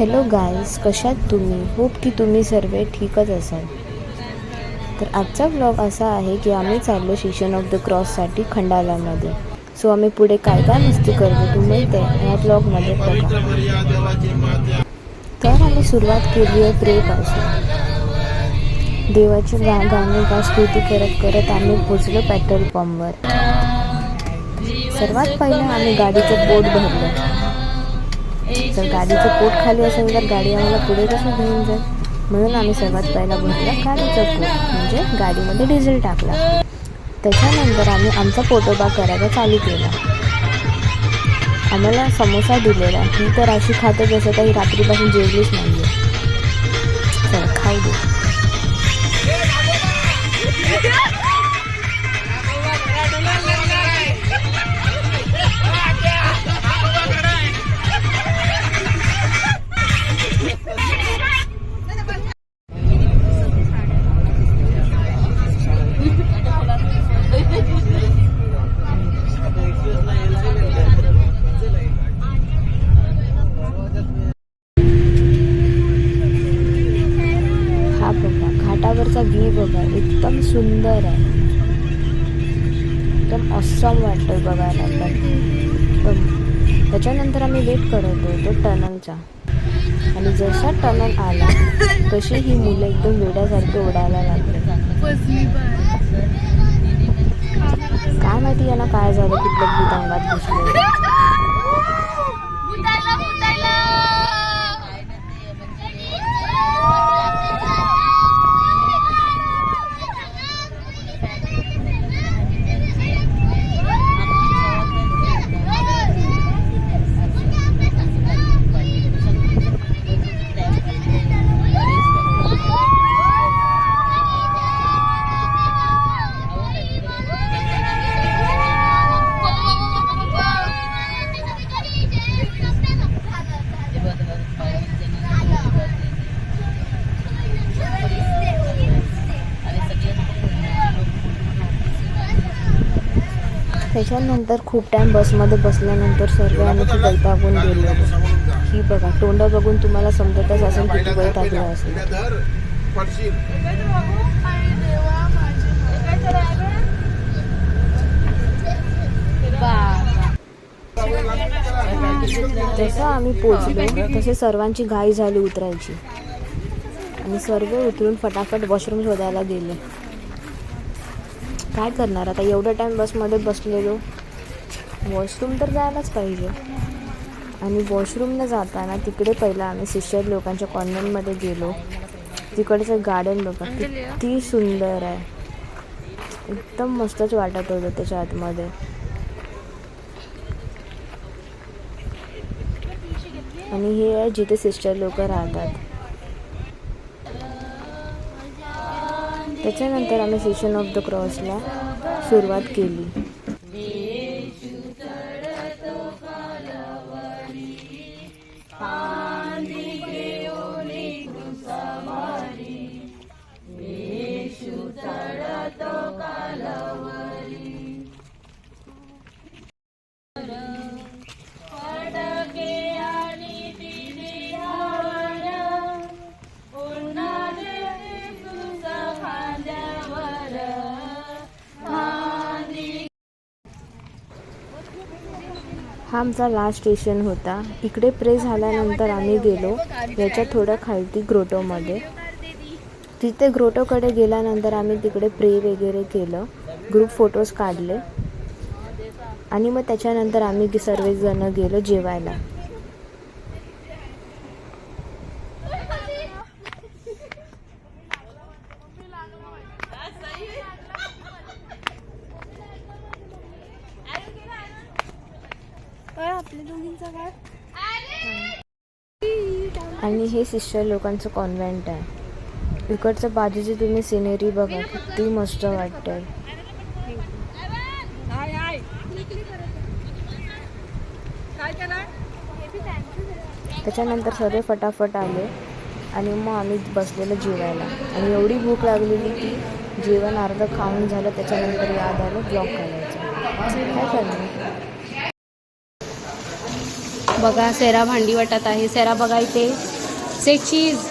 Hello guys, कशात तुम्ही? Hope की तुम्ही सर्व ठीकच असाल. तर आजचा ब्लॉग असा आहे की आम्ही चाललो सेशन ऑफ द क्रॉससाठी खंडालामध्ये. सो आम्ही पुढे काय काय मस्ती करतो तुम्ही ते ह्या ब्लॉगमध्ये बघा. तर आम्ही सुरुवात केली आहे प्रेपासून. देवाचे गाणे स्तुती करत करत आम्ही पोचलो पेट्रोल पंपवर. सर्वात पहिलं आम्ही गाडीचं पोट भरलं. जर गाडीचं पोट खाली असेल तर गाडी आम्हाला पुढे कसं घेऊन जाईल, म्हणून आम्ही सर्वात पहिला भरला गाडीचं पोट, म्हणजे गाडीमध्ये डिझेल टाकला. त्याच्यानंतर आम्ही आमचा पोटोबा करायला चालू केला. आम्हाला समोसा दिलेला. ही तर अशी खाते जसं काही रात्रीपासून जेवलीच नाही आहे. चल खाऊ दे. हा बघा, घाटावरचा व्ह्यू बघा, एकदम सुंदर आहे. एकदम ऑसम वाटतं बघायला पण. त्याच्यानंतर आम्ही वेट करत होतो टनलचा, आणि जसा टनल आला तशी ही मुलं एकदम वेड्यासारखे उडायला लागले. काय माहिती यांना काय झालं, कुठलं भूत अंगात घुसलं. त्याच्यानंतर खूप टाईम बसमध्ये बसल्यानंतर सर्व आम्ही ती वैतागून गेलो. ही बघा, तोंड बघून तुम्हाला समजतच असेल किती वैतागलं असेल. जसं आम्ही पोचलो तसे सर्वांची घाई झाली उतरायची, आणि सर्व उतरून फटाफट वॉशरूम शोधायला गेले. काय करणार आता, एवढा टाईम बसमध्ये बसलेलो, वॉशरूम तर जायलाच पाहिजे. आणि वॉशरूमला जाताना तिकडे पहिला आम्ही शिष्य लोकांच्या कॉन्व्हेंटमध्ये गेलो. तिकडचं गार्डन बघा किती सुंदर आहे, एकदम मस्तच वाटत होतं त्याच्या आतमध्ये. आणि हे आहे जिथे सिस्टर लोक राहतात. त्याच्यानंतर आम्ही सेशन ऑफ द क्रॉसला सुरुवात केली. हा आमचा लास्ट स्टेशन होता. इकडे प्रे झाल्यानंतर आम्ही गेलो याच्या थोडं खालती ग्रोटोमध्ये. तिथे ग्रोटोकडे गेल्यानंतर आम्ही तिकडे प्रे वगैरे केलं, ग्रुप फोटोज काढले, आणि मग त्याच्यानंतर आम्ही सर्वजण गेलो जेवायला. आणि हे सिस्टर लोकांचं कॉन्व्हेंट आहे. इकडचं बाजूची तुम्ही सिनेरी बघा, किती मस्त वाटतंय. त्याच्यानंतर सर्व फटाफट आले, आणि मग आम्ही बसलेलो जेवायला. आणि एवढी भूक लागलेली की जेवण अर्धं खाऊन झालं. त्याच्यानंतर याद आलं ब्लॉग करायचं. काय करणार. बघा सेरा भांडी वाटत आहे. सेरा बघा इथे से चीज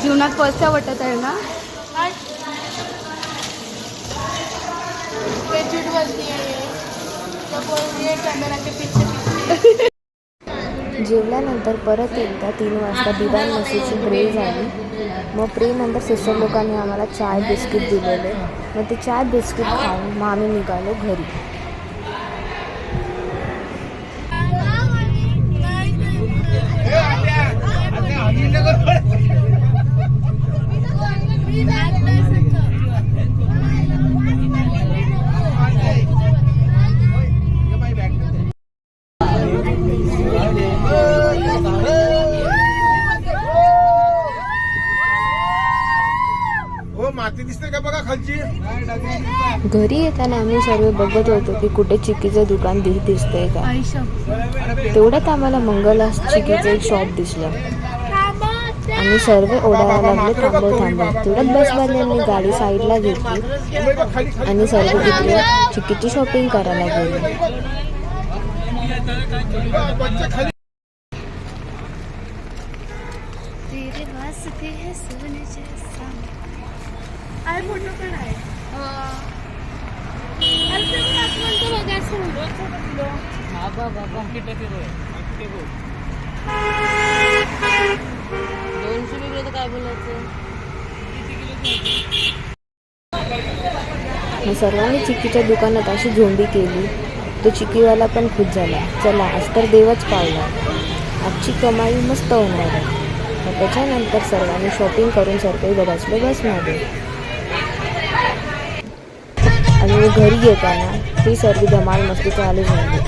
जीवनात फर्स्ट वाटत आहे ना. जेवल्यानंतर परत एकदा 3 वाजता डिवाइन मसीची प्रे झाली. मग प्रे नंतर सिस्टर लोकांनी आम्हाला चाय बिस्किट दिलेले. मग ते चाय बिस्किट खाऊन मग आम्ही निघालो घरी. माती दिसते का बघा खालची. घरी येताना आम्ही सर्व बघत होतो की कुठे चिक्कीचं दुकान दिसतंय का. तेवढ्यात आम्हाला मंगला चिक्कीचं एक शॉप दिसलं. आम्ही सर्व ओढायला लागले थांबव. तेवढ्यात बसवाल्यांनी गाडी साईडला घेतली आणि सर्व तिकडे चिक्कीची शॉपिंग करायला गेले. सर्वांनी चिक्कीच्या दुकानात अशी झोंबी केली. तो चिक्कीवाला पण खुश झाला. चला आज तर देवच पावला, आजची कमाई मस्त होणार आहे. मग त्याच्यानंतर सर्वांनी शॉपिंग करून सर्व बसले बसमध्ये. आणि घरी येताना ही सर्व धमाल मस्ती चालू झाली.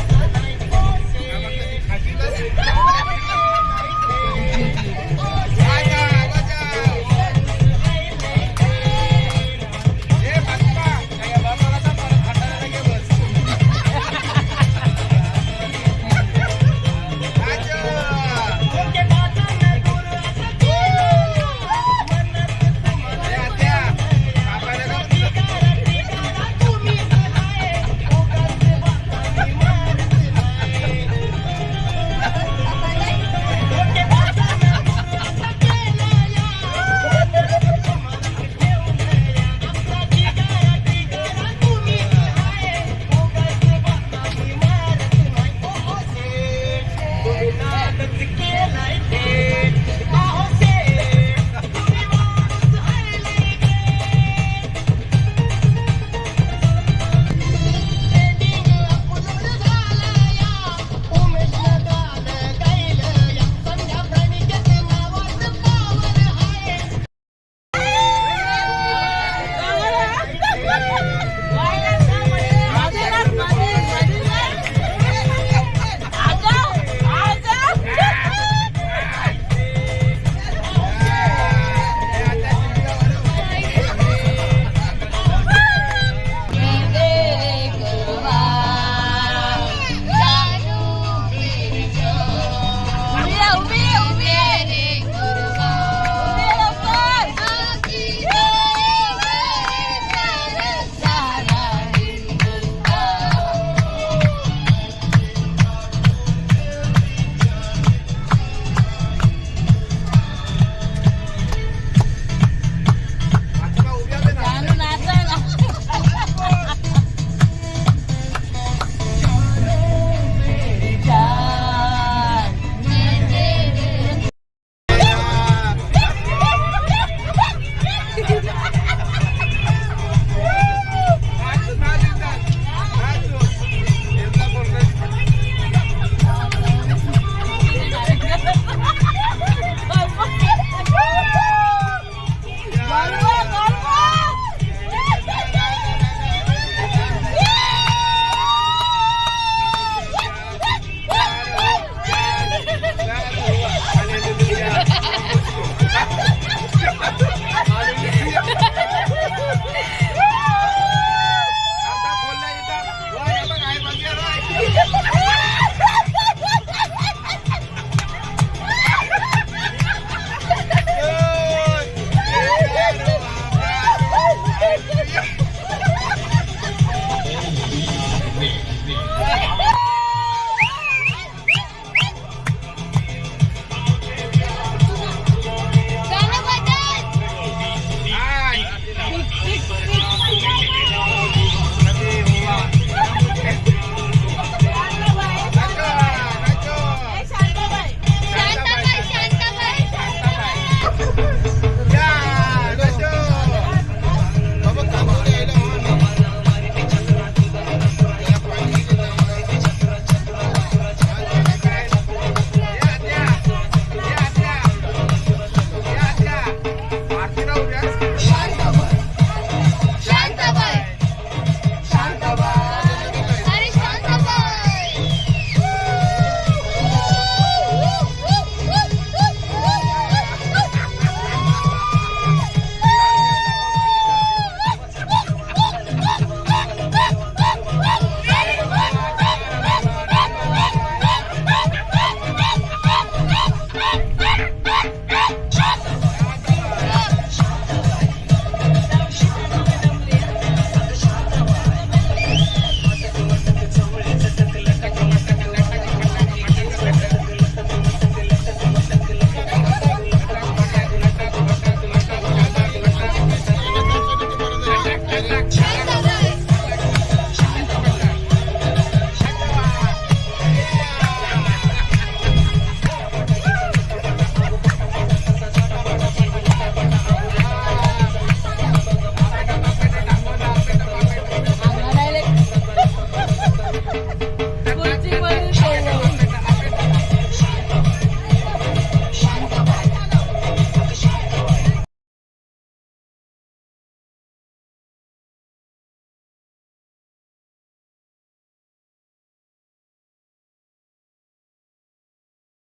Black